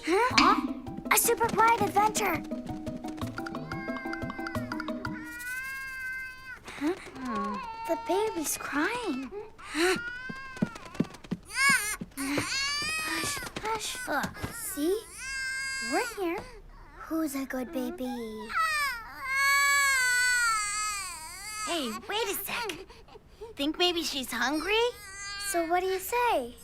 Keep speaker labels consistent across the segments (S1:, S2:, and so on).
S1: Huh? A super quiet adventure. Huh? The baby's crying. Hush, hush. See? We're here. Who's a good baby?
S2: Hey, wait a sec. Think maybe she's hungry?
S1: So what do you say?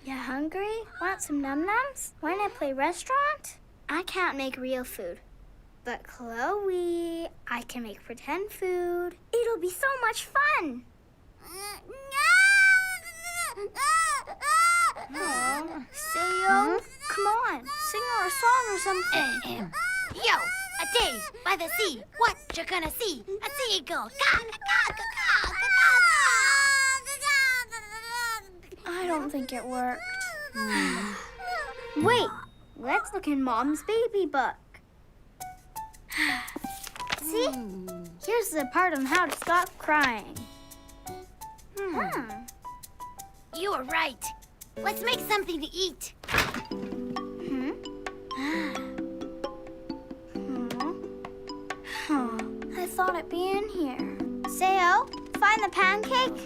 S1: You hungry? Want some num-nums? Wanna play restaurant? I can't make real food. But Chloe, I can make pretend food. It'll be so much fun. Sayo, come on, sing her a song or something.
S2: Yo, a day by the sea. What you gonna see? A seagull.
S1: I don't think it worked. Wait, let's look in Mom's baby book. See? Here's the part on how to stop crying.
S2: You were right. Let's make something to eat.
S1: I thought it'd be in here. Sayo, find the pancake.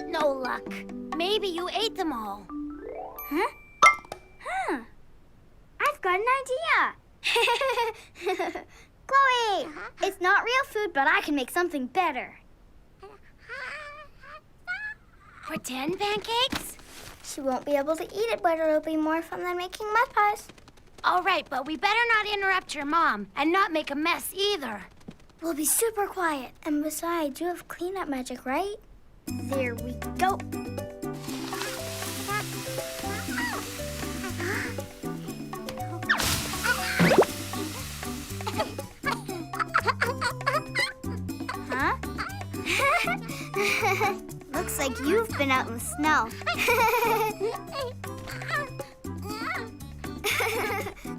S2: No luck. Maybe you ate them all.
S1: I've got an idea. Chloe, it's not real food, but I can make something better.
S2: Pretend pancakes?
S1: She won't be able to eat it, but it'll be more fun than making mud pies.
S2: All right, but we better not interrupt your mom and not make a mess either.
S1: We'll be super quiet. And besides, you have cleanup magic, right? There we go. Huh? Looks like you've been out in the snow.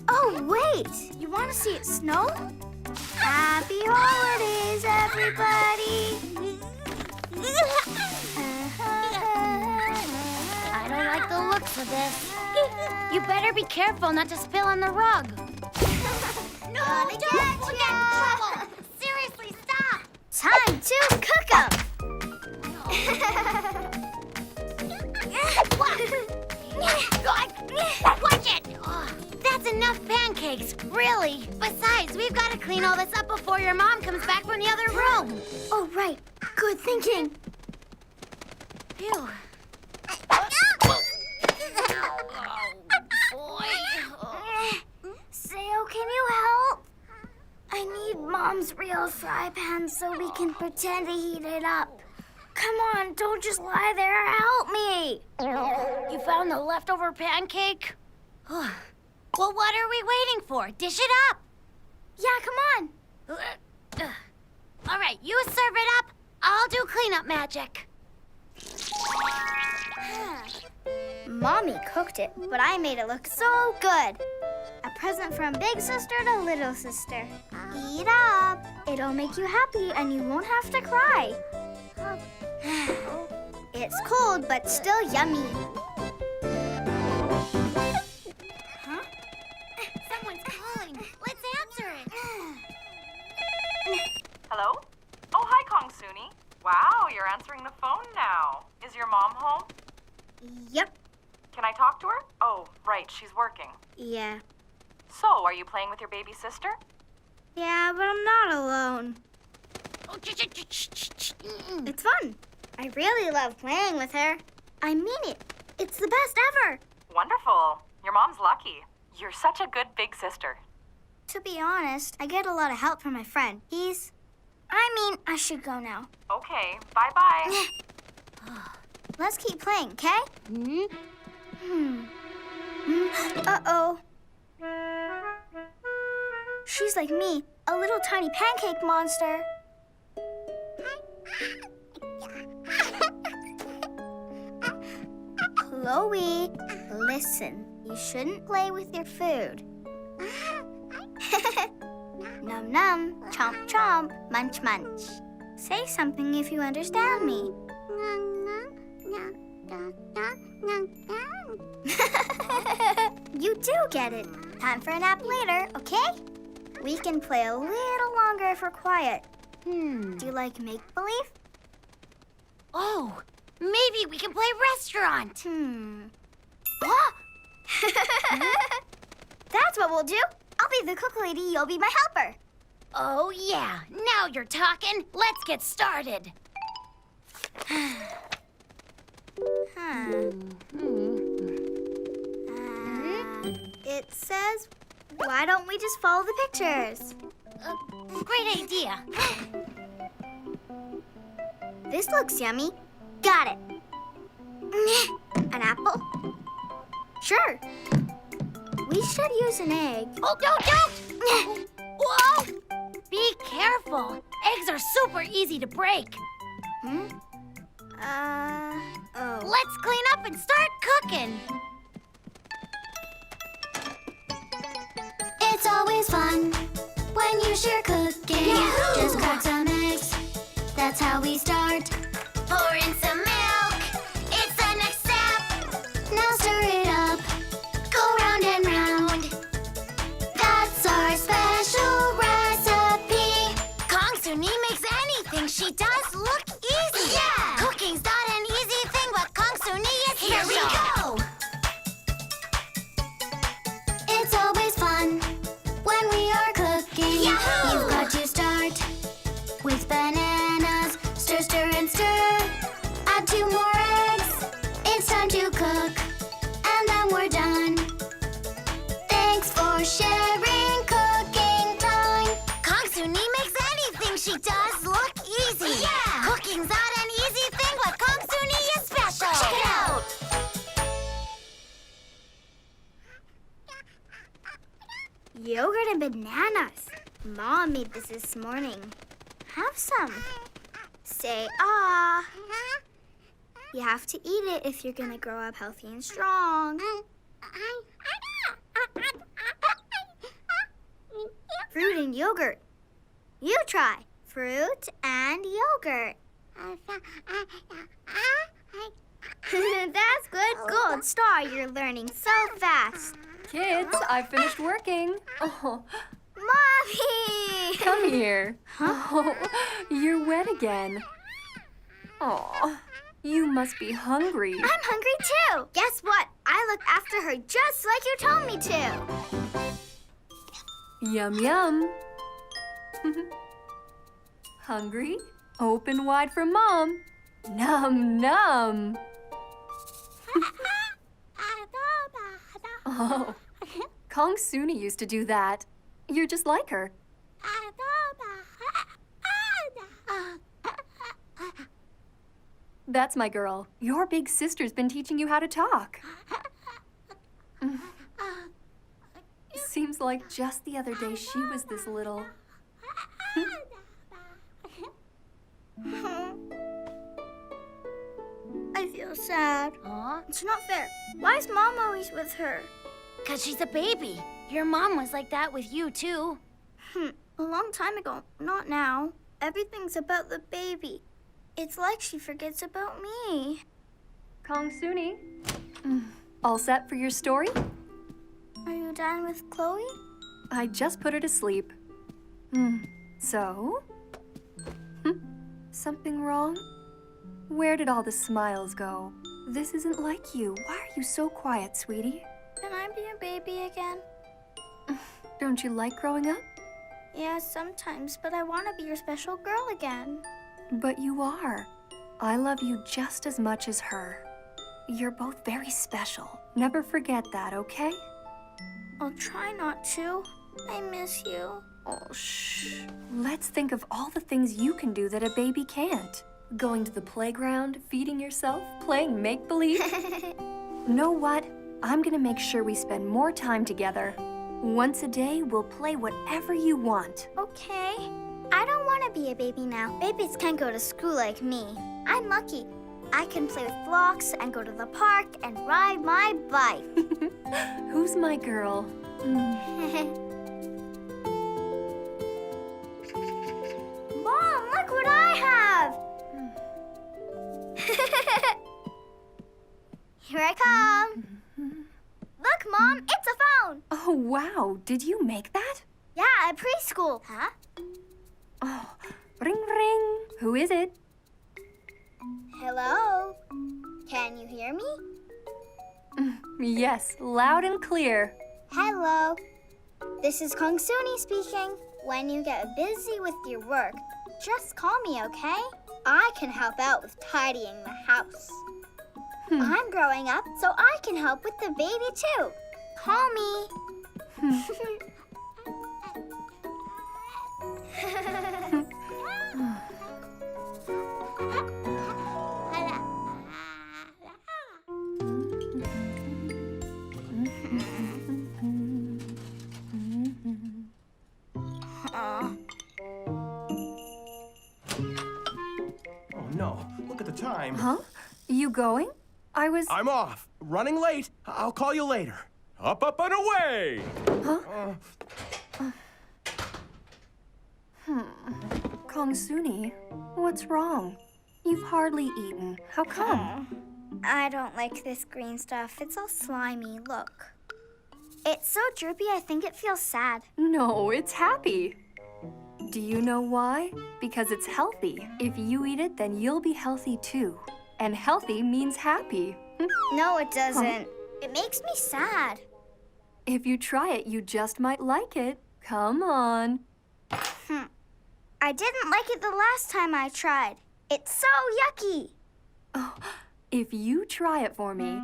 S1: Oh, wait! You want to see it snow? Happy holidays, everybody!
S2: I don't like the looks of this. You better be careful not to spill on the rug. No, don't get in trouble. Seriously, stop.
S1: Time to cook 'em!
S2: Watch it! That's enough pancakes, really. Besides, we've got to clean all this up before your mom comes back from the other room.
S1: Oh, right. Good thinking.
S2: Phew. Oh, boy.
S1: Sayo, can you help? I need Mom's real fry pan so we can pretend to heat it up. Come on, don't just lie there. Help me.
S2: You found the leftover pancake? Well, what are we waiting for? Dish it up.
S1: Yeah, come on.
S2: All right, you serve it up. I'll do cleanup magic.
S1: Mommy cooked it, but I made it look so good. A present from big sister to little sister. Eat up. It'll make you happy and you won't have to cry. It's cold, but still yummy.
S2: Huh? Someone's calling. Let's answer it.
S3: Hello? Oh, hi, Kongsuni. Wow, you're answering the phone now. Is your mom home?
S1: Yep.
S3: Can I talk to her? Oh, right, she's working.
S1: Yeah.
S3: So, are you playing with your baby sister?
S1: Yeah, but I'm not alone. It's fun. I really love playing with her. I mean it. It's the best ever.
S3: Wonderful. Your mom's lucky. You're such a good big sister.
S1: To be honest, I get a lot of help from my friend. I should go now.
S3: Okay, bye-bye.
S1: Let's keep playing, okay? Uh-oh. She's like me, a little tiny pancake monster. Chloe, listen. You shouldn't play with your food. Num num, chomp chomp, munch munch. Say something if you understand me. do get it. Time for a nap later, okay? We can play a little longer if we're quiet. Do you like make-believe?
S2: Oh, maybe we can play restaurant.
S1: That's what we'll do. I'll be the cook lady, you'll be my helper.
S2: Oh, yeah. Now you're talking. Let's get started.
S1: It says, why don't we just follow the pictures?
S2: Great idea.
S1: This looks yummy. Got it. An apple? Sure. We should use an egg.
S2: Oh, don't! Whoa! Be careful. Eggs are super easy to break. Let's clean up and start cooking.
S4: It's always fun when you share cooking.
S2: Yahoo!
S4: Just crack some eggs, that's how we start.
S2: Pour in some milk. It's the next step.
S4: Now stir it up, go round and round. That's our special recipe.
S2: Kongsuni makes anything she does look easy.
S4: Yeah!
S2: Cooking's not an easy thing, but Kongsuni is
S4: Here we
S2: special.
S4: go! It's always fun when we are cooking.
S2: Yahoo!
S4: You've got to start with bananas. Stir, stir, and stir. Add 2 more eggs. It's time to cook, and then we're done. Thanks for sharing cooking time.
S2: Kongsuni makes anything she does look easy.
S4: Yeah!
S2: Cooking's not an easy thing, but Kongsuni is special.
S4: Check it out.
S1: Yogurt and bananas. Mom made this morning. Have some. Say ah. You have to eat it if you're gonna grow up healthy and strong. Fruit and yogurt. You try. Fruit and yogurt. That's good. Gold star. You're learning so fast.
S5: Kids, I finished working. Oh,
S1: Mommy!
S5: come here. Oh, you're wet again. Oh, you must be hungry.
S1: I'm hungry too. Guess what? I look after her just like you told me to.
S5: Yum, yum. Hungry? Open wide for Mom. Num, num. Oh, Kongsuni used to do that. You're just like her. That's my girl. Your big sister's been teaching you how to talk. Seems like just the other day she was this little.
S1: I feel sad.
S2: Huh?
S1: It's not fair. Why is Mom always with her?
S2: 'Cause she's a baby. Your mom was like that with you, too.
S1: A long time ago. Not now. Everything's about the baby. It's like she forgets about me.
S5: Kongsuni. All set for your story?
S1: Are you done with Chloe?
S5: I just put her to sleep. So? Something wrong? Where did all the smiles go? This isn't like you. Why are you so quiet, sweetie?
S1: Can I be a baby again?
S5: Don't you like growing up?
S1: Yeah, sometimes, but I want to be your special girl again.
S5: But you are. I love you just as much as her. You're both very special. Never forget that, okay?
S1: I'll try not to. I miss you.
S5: Oh, shh. Let's think of all the things you can do that a baby can't. Going to the playground, feeding yourself, playing make-believe. Know what? I'm gonna make sure we spend more time together. Once a day, we'll play whatever you want.
S1: Okay. I don't want to be a baby now. Babies can't go to school like me. I'm lucky. I can play with blocks and go to the park and ride my bike.
S5: Who's my girl?
S1: Mom, look what I have! Here I come. Look, Mom, it's a phone. phone.
S5: Oh, wow. Did you make that?
S1: Yeah, at preschool. Huh?
S5: Oh, ring, ring. Who is it?
S1: Hello? Can you hear me?
S5: Yes, loud and clear.
S1: Hello. This is Kongsuni speaking. When you get busy with your work, just call me, okay? I can help out with tidying the house. I'm growing up, so I can help with the baby too. Call me.
S6: Oh no, look at the time.
S5: Huh? You going?
S6: I'm off. Running late. I'll call you later. Up, up, and away!
S5: Kongsuni, what's wrong? You've hardly eaten. How come?
S1: I don't like this green stuff. It's all slimy. Look. It's so droopy, I think it feels sad.
S5: No, it's happy. Do you know why? Because it's healthy. If you eat it, then you'll be healthy too. And healthy means happy.
S1: No, it doesn't. It makes me sad.
S5: If you try it, you just might like it. Come on.
S1: I didn't like it the last time I tried. It's so yucky.
S5: Oh, if you try it for me,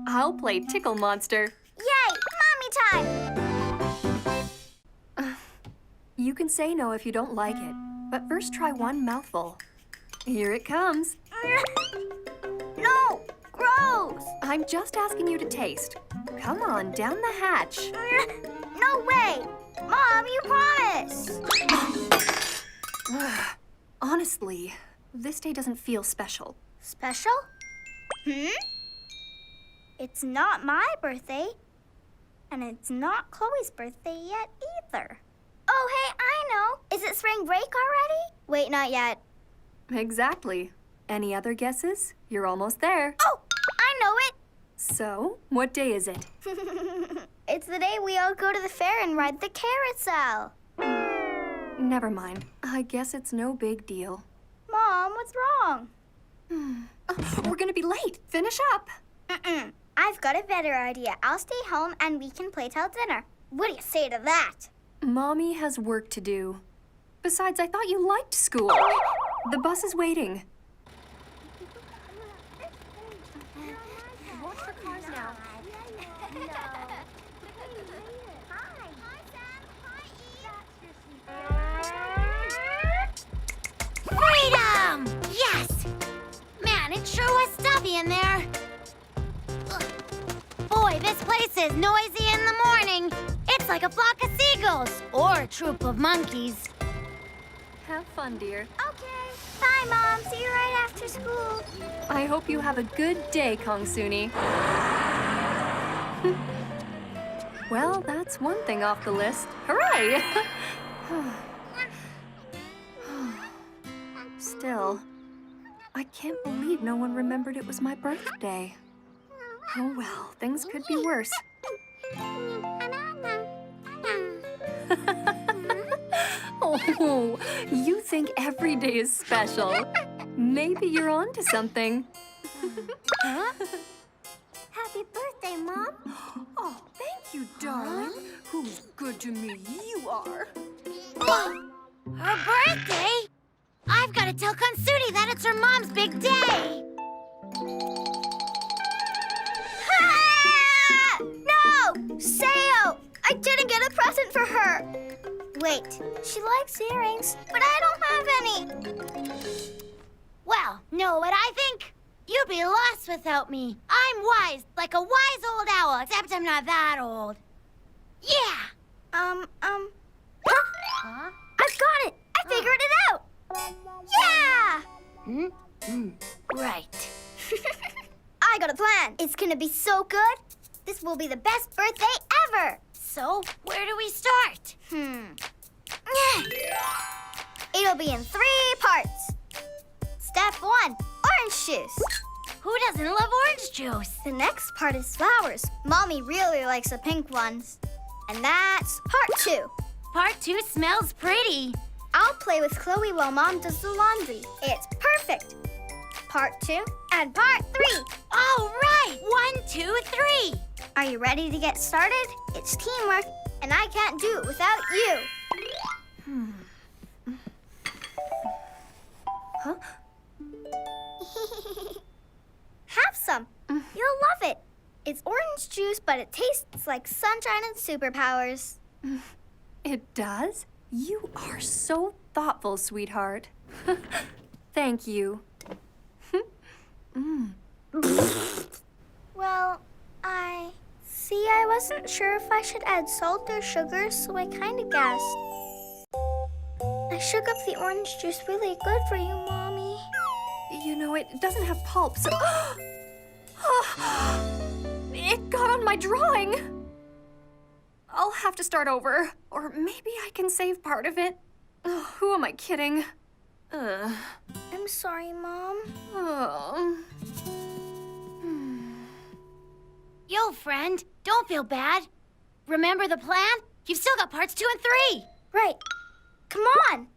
S5: I'll play Tickle Monster.
S1: Yay! Mommy time!
S5: You can say no if you don't like it, but first try one mouthful. Here it comes.
S1: No! Gross!
S5: I'm just asking you to taste. Come on, down the hatch.
S1: No way! Mom, you promised!
S5: Honestly, this day doesn't feel special.
S1: Special? It's not my birthday. And it's not Chloe's birthday yet either. Oh, hey, I know. Is it spring break already? Wait, not yet.
S5: Exactly. Any other guesses? You're almost there.
S1: Oh, I know it.
S5: So, what day is it?
S1: It's the day we all go to the fair and ride the carousel.
S5: Never mind. I guess it's no big deal.
S1: Mom, what's wrong?
S5: We're gonna be late. Finish up.
S1: I've got a better idea. I'll stay home and we can play till dinner. What do you say to that?
S5: Mommy has work to do. Besides, I thought you liked school. The bus is waiting. Watch for cars now.
S2: Freedom! Yes! Man, it sure was stuffy in there. Ugh. Boy, this place is noisy in the morning. It's like a flock of seagulls or a troop of monkeys.
S5: Have fun, dear.
S1: Okay. Bye, Mom. See you right after school.
S5: I hope you have a good day, Kongsuni. Well, that's one thing off the list. Hooray! Still, I can't believe no one remembered it was my birthday. Oh well, things could be worse. Oh, you think every day is special. Maybe you're on to something.
S1: Happy birthday, Mom.
S5: Oh, thank you, darling. Who's good to me you are.
S2: Her birthday? I've got to tell Kongsuni that it's her mom's big day.
S1: Ah! No! Sayo! I didn't get a present for her. Wait, she likes earrings, but I don't have any.
S2: Well, know what I think? You'd be lost without me. I'm wise, like a wise old owl, except I'm not that old. Yeah!
S1: Huh?
S2: Huh?
S1: I've got it! I figured it out! Yeah!
S2: Right.
S1: I got a plan. It's gonna be so good. This will be the best birthday ever.
S2: So, where do we start?
S1: It'll be in 3 parts. Step 1, orange juice.
S2: Who doesn't love orange juice?
S1: The next part is flowers. Mommy really likes the pink ones. And that's part 2.
S2: Part 2 smells pretty.
S1: I'll play with Chloe while Mom does the laundry. It's perfect. Part 2 and part 3.
S2: All right, 1, 2, 3.
S1: Are you ready to get started? It's teamwork, and I can't do it without you.
S5: Huh?
S1: Have some. You'll love it. It's orange juice, but it tastes like sunshine and superpowers.
S5: It does? You are so thoughtful, sweetheart. Thank you.
S1: Well, I wasn't sure if I should add salt or sugar, so I kind of guessed. I shook up the orange juice really good for you, Mommy.
S5: You know, it doesn't have pulp, so... It got on my drawing! I'll have to start over. Or maybe I can save part of it. Oh, who am I kidding?
S1: I'm sorry, Mom.
S5: Oh.
S2: Yo, friend, don't feel bad. Remember the plan? You've still got parts 2 and 3.
S1: Right. Come on.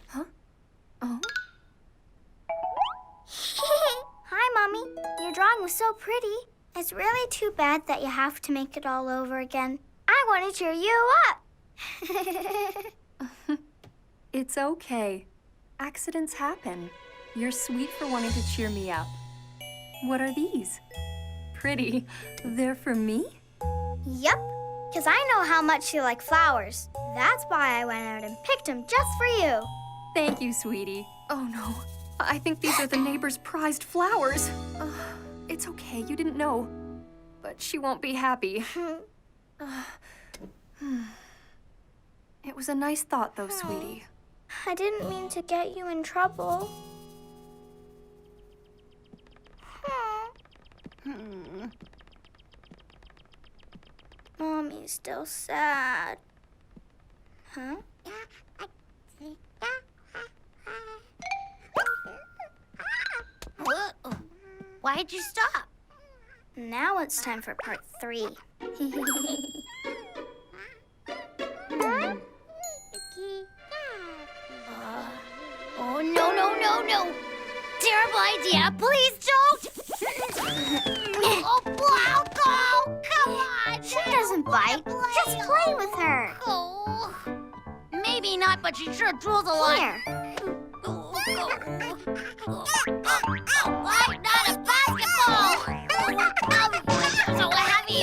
S5: Huh? Oh?
S1: Hi, Mommy. Your drawing was so pretty. It's really too bad that you have to make it all over again. I want to cheer you up.
S5: It's okay. Accidents happen. You're sweet for wanting to cheer me up. What are these? Pretty. They're for me?
S1: Yep, because I know how much you like flowers. That's why I went out and picked them just for you.
S5: Thank you, sweetie. Oh, no. I think these are the neighbor's prized flowers. It's okay, you didn't know. But she won't be happy. It was a nice thought, though, sweetie.
S1: I didn't mean to get you in trouble. Mommy's still sad. Huh?
S2: Why'd you stop?
S1: Now it's time for part 3.
S2: Oh, no. Terrible idea. Please don't. Oh, Blanco, come on.
S1: She doesn't bite. Just play with her.
S2: Oh, maybe not, but she sure drools a lot.
S1: Here.
S2: I'm not a basketball. So heavy.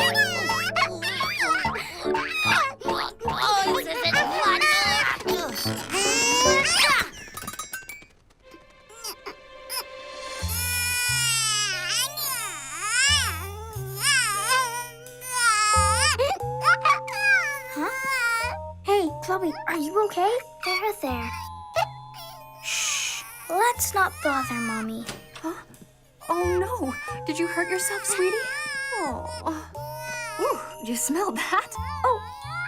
S2: Oh, this isn't fun.
S1: Hey, Chloe, are you okay? There. Shh. Let's not bother Mommy.
S5: Huh? Oh, no. Did you hurt yourself, sweetie? Oh. Ooh, you smelled that?
S1: Oh,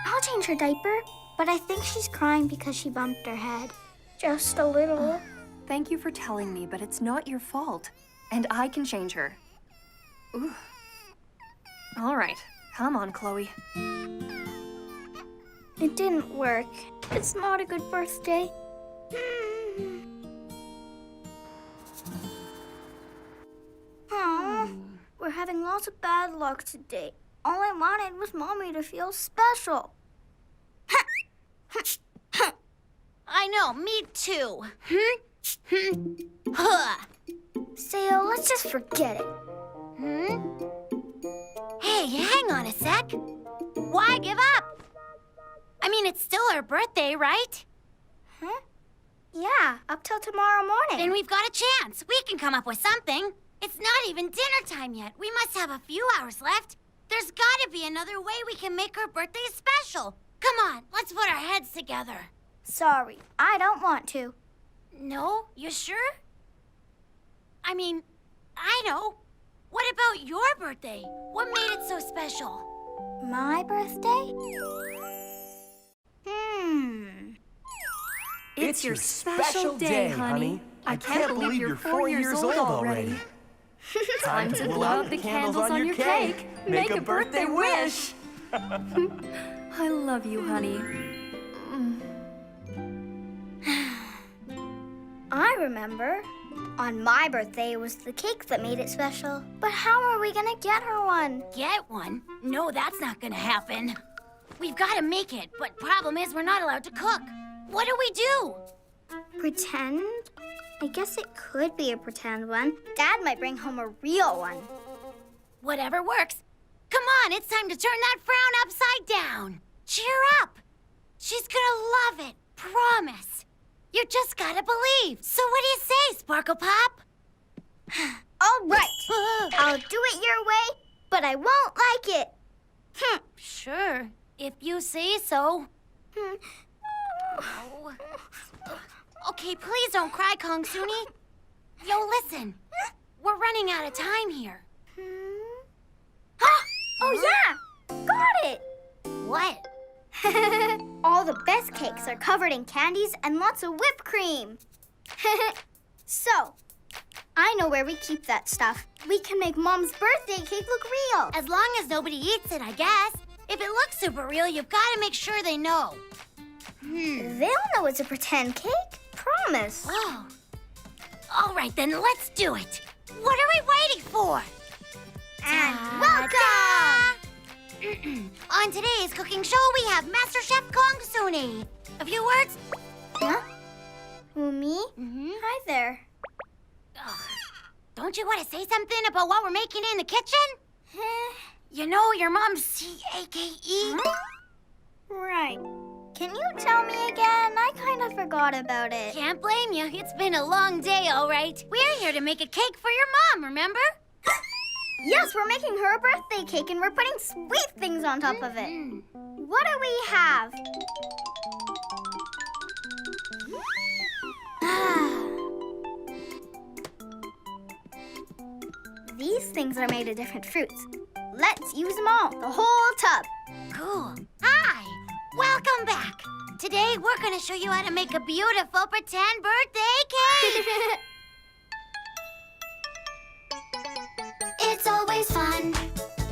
S1: I'll change her diaper, but I think she's crying because she bumped her head. Just a little.
S5: Thank you for telling me, but it's not your fault. And I can change her. Ooh. All right. Come on, Chloe.
S1: It didn't work. It's not a good birthday. Aw, we're having lots of bad luck today. All I wanted was Mommy to feel special.
S2: I know, me too.
S1: Sayo, let's just forget it.
S2: Hey, hang on a sec. Why give up? I mean, it's still her birthday, right?
S1: Huh? Yeah, up till tomorrow morning.
S2: Then we've got a chance. We can come up with something. It's not even dinner time yet. We must have a few hours left. There's gotta be another way we can make her birthday special. Come on, let's put our heads together.
S1: Sorry, I don't want to.
S2: No? You sure? I mean, I know. What about your birthday? What made it so special?
S1: My birthday?
S5: It's your special day, honey. I can't believe you're 4 years old already. Time to blow out the candles on your cake. Make a birthday wish. I love you, honey.
S1: I remember. On my birthday, it was the cake that made it special. But how are we gonna get her one?
S2: Get one? No, that's not gonna happen. We've got to make it, but problem is we're not allowed to cook. What do we do?
S1: Pretend? I guess it could be a pretend one. Dad might bring home a real one.
S2: Whatever works. Come on, it's time to turn that frown upside down. Cheer up. She's gonna love it, promise. You just gotta believe. So what do you say, Sparkle Pop?
S1: All right. I'll do it your way, but I won't like it.
S2: Sure, if you say so. Oh. Okay, please don't cry, Kongsuni. Yo, listen. We're running out of time here.
S1: Oh, yeah! Got it!
S2: What?
S1: All the best cakes are covered in candies and lots of whipped cream. So, I know where we keep that stuff. We can make Mom's birthday cake look real.
S2: As long as nobody eats it, I guess. If it looks super real, you've got to make sure they know.
S1: They'll know it's a pretend cake. Promise.
S2: Oh. All right, then let's do it. What are we waiting for?
S1: And welcome!
S2: On today's cooking show, we have Master Chef Kongsuni. A few words?
S1: Huh? Who, me? Hi there.
S2: Ugh. Don't you want to say something about what we're making in the kitchen? You know your mom's C-A-K-E?
S1: Right. Can you tell me again? I kind of forgot about it.
S2: Can't blame you. It's been a long day, all right. We're here to make a cake for your mom, remember?
S1: Yes, we're making her a birthday cake and we're putting sweet things on top of it. What do we have? These things are made of different fruits. Let's use them all, the whole tub.
S2: Cool. Hi. Welcome back. Today, we're going to show you how to make a beautiful pretend birthday cake.
S4: It's always fun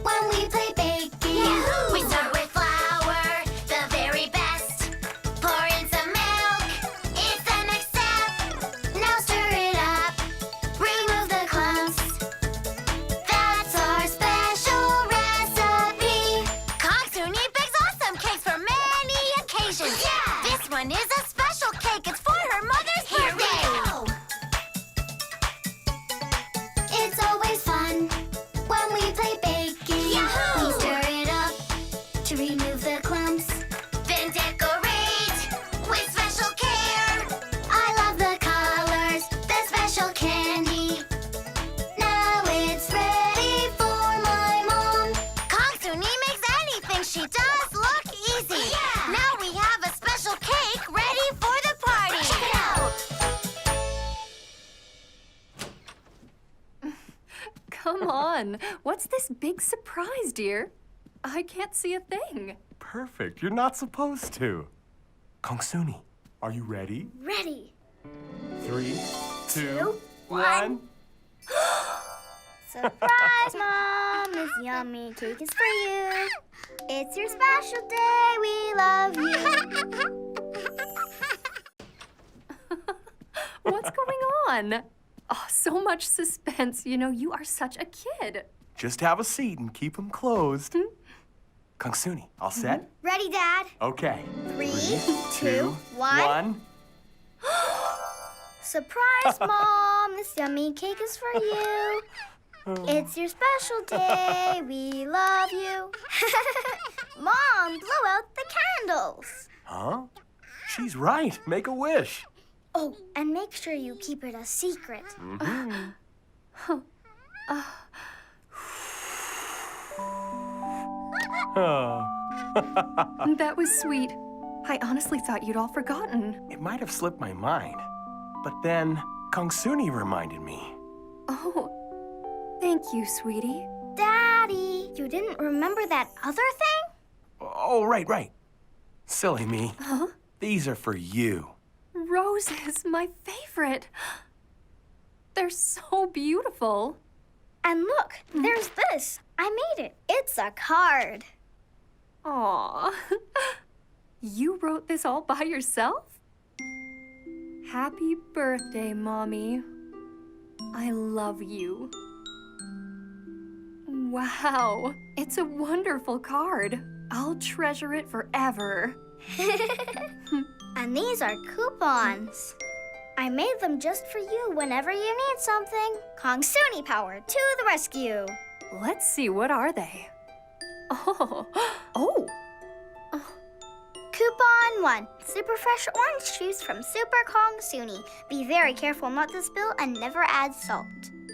S4: when we play baking.
S2: Yahoo!
S4: We start with flour, the very best. Pour in some milk, it's the next step. Now stir it up, remove the clumps. That's our special recipe.
S2: Kongsuni bakes awesome cakes for many occasions.
S4: Yeah!
S2: This one is a special cake. It's for her mother's
S4: Here we
S2: birthday.
S4: go! It's always fun when we play baking.
S2: Yahoo!
S4: We stir it up to remove the clumps.
S2: Then decorate with special care.
S4: I love the colors, the special candy. Now it's ready for my mom.
S2: Kongsuni makes anything she does look easy.
S4: Yeah!
S2: Now we have a special cake ready for the party.
S4: Check it out.
S5: Come on. What's this big surprise, dear? I can't see a thing.
S6: Perfect. You're not supposed to. Kongsuni, are you ready?
S1: Ready.
S6: 3, 2, 1.
S1: Surprise, Mom! This yummy cake is for you. It's your special day. We love you.
S5: What's going on? Oh, so much suspense. You know, you are such a kid.
S6: Just have a seat and keep them closed. Kongsuni, all set?
S1: Ready, Dad?
S6: Okay.
S1: 3,
S6: 2, 1.
S1: Surprise, Mom! This yummy cake is for you. It's your special day. We love you. Mom, blow out the candles.
S6: Huh? She's right. Make a wish.
S1: Oh, and make sure you keep it a secret.
S5: That was sweet. I honestly thought you'd all forgotten.
S6: It might have slipped my mind. But then Kongsuni reminded me.
S5: Oh, thank you, sweetie.
S1: Daddy, you didn't remember that other thing?
S6: Oh, right. Silly me.
S5: Huh?
S6: These are for you.
S5: Roses, my favorite. They're so beautiful.
S1: And look, there's this. I made it. It's a card.
S5: Aw. You wrote this all by yourself? Happy birthday, Mommy. I love you. Wow, it's a wonderful card. I'll treasure it forever.
S1: And these are coupons. I made them just for you whenever you need something. Kongsuni power to the rescue.
S5: Let's see, what are they? Oh.
S1: Coupon 1. Super fresh orange juice from Super Kongsuni. Be very careful not to spill and never add salt.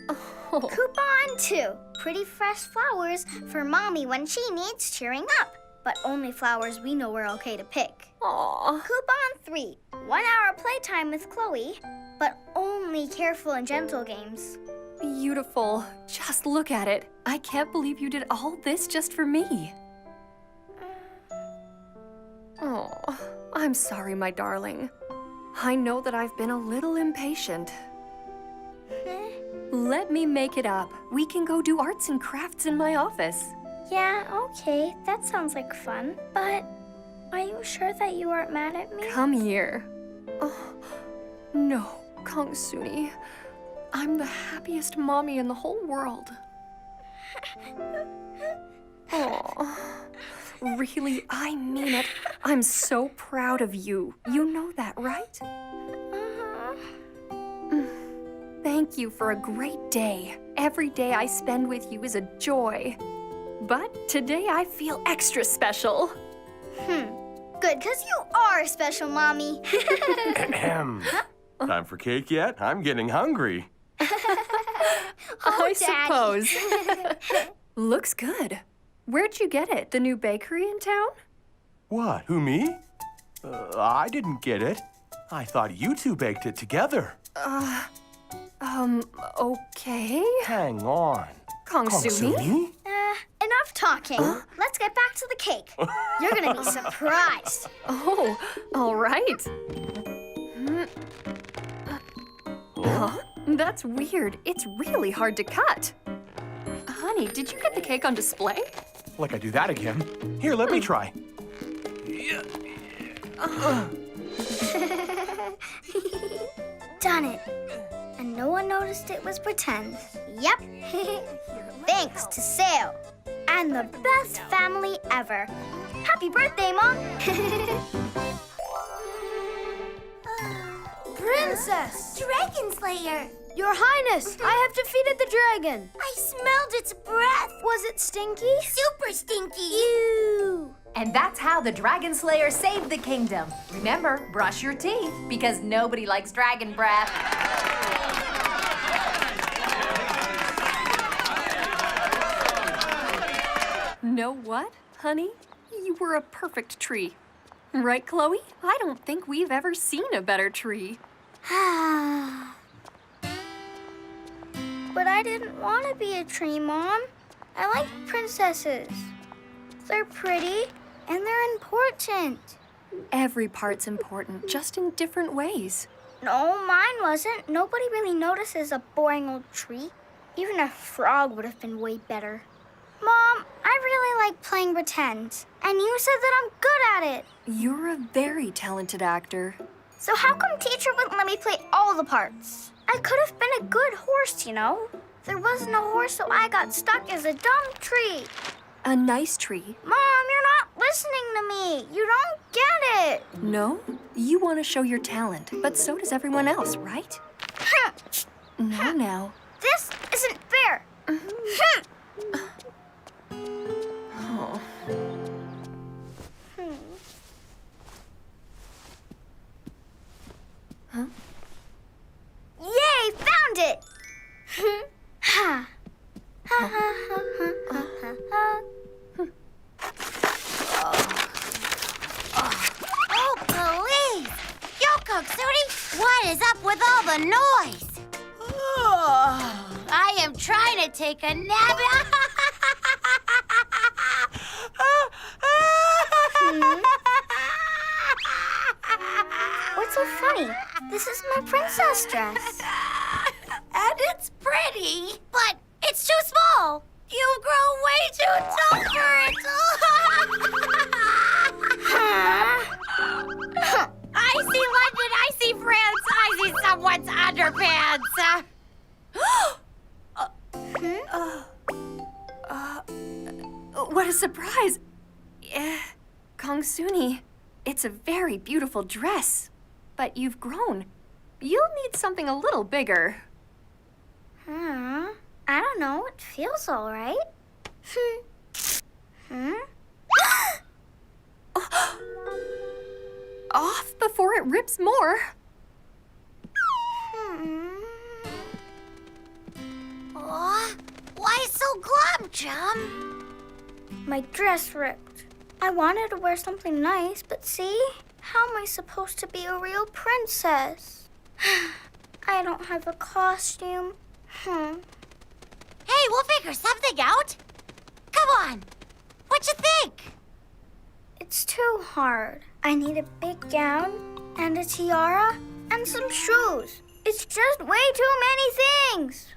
S5: Oh.
S1: Coupon 2. Pretty fresh flowers for Mommy when she needs cheering up. But only flowers we know are okay to pick.
S5: Aw.
S1: Coupon 3. 1 hour playtime with Chloe, but only careful and gentle games.
S5: Beautiful. Just look at it. I can't believe you did all this just for me. Oh, I'm sorry, my darling. I know that I've been a little impatient. Let me make it up. We can go do arts and crafts in my office.
S1: Yeah, okay, that sounds like fun. But are you sure that you aren't mad at me?
S5: Come here. Oh, no, Kongsuni. I'm the happiest mommy in the whole world. Oh, really, I mean it. I'm so proud of you. You know that, right? Thank you for a great day. Every day I spend with you is a joy. But today I feel extra special.
S1: Good, because you are special, Mommy.
S6: Ahem. Time for cake yet? I'm getting hungry.
S5: I suppose. Looks good. Where'd you get it? The new bakery in town?
S6: What, who, me? I didn't get it. I thought you two baked it together.
S5: Okay.
S6: Hang on.
S5: Kongsuni?
S1: Enough talking. Let's get back to the cake. You're gonna be surprised.
S5: Oh, all right. Huh? That's weird. It's really hard to cut. Honey, did you get the cake on display?
S6: Like I do that again. Here, let me try.
S1: Done it. And no one noticed it was pretend. Yep. Thanks to Sale. And the best family ever. Happy birthday, Mom.
S2: Princess! Dragon Slayer!
S1: Your Highness, I have defeated the dragon.
S2: I smelled its breath!
S1: Was it stinky?
S2: Super stinky!
S1: Ew.
S7: And that's how the Dragon Slayer saved the kingdom. Remember, brush your teeth, because nobody likes dragon breath.
S5: Know what, honey? You were a perfect tree. Right, Chloe? I don't think we've ever seen a better tree.
S1: But I didn't want to be a tree, Mom. I like princesses. They're pretty and they're important.
S5: Every part's important, just in different ways.
S1: No, mine wasn't. Nobody really notices a boring old tree. Even a frog would have been way better. Mom, I really like playing pretend. And you said that I'm good at it.
S5: You're a very talented actor.
S1: So how come teacher wouldn't let me play all the parts? I could have been a good horse, you know. There wasn't a horse, so I got stuck as a dumb tree.
S5: A nice tree.
S1: Mom, you're not listening to me. You don't get it.
S5: No? You want to show your talent, but so does everyone else, right? No, now.
S1: This isn't fair.
S5: Oh. Huh?
S1: Yay, found it. Ha. Ha ha ha ha ha ha.
S2: Oh, please! Yo, Kongsuni, what is up with all the noise? Oh, I am trying to take a nap.
S1: What's so funny? This is my princess dress.
S2: And it's pretty, but it's too
S5: What a surprise! Kongsuni, it's a very beautiful dress, but you've grown. You'll need something a little bigger.
S1: I don't know. It feels all right.
S5: Off before it rips more.
S2: Aw, why so glum, chum?
S1: My dress ripped. I wanted to wear something nice, but see? How am I supposed to be a real princess? I don't have a costume.
S2: Hey, we'll figure something out. Come on. What you think?
S1: It's too hard. I need a big gown and a tiara and some shoes. It's just way too many things.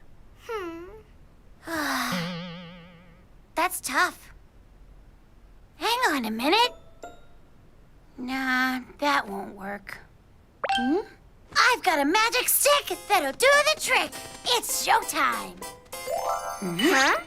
S2: That's tough. Hang on a minute. Nah, that won't work. I've got a magic stick that'll do the trick. It's showtime.
S1: Huh?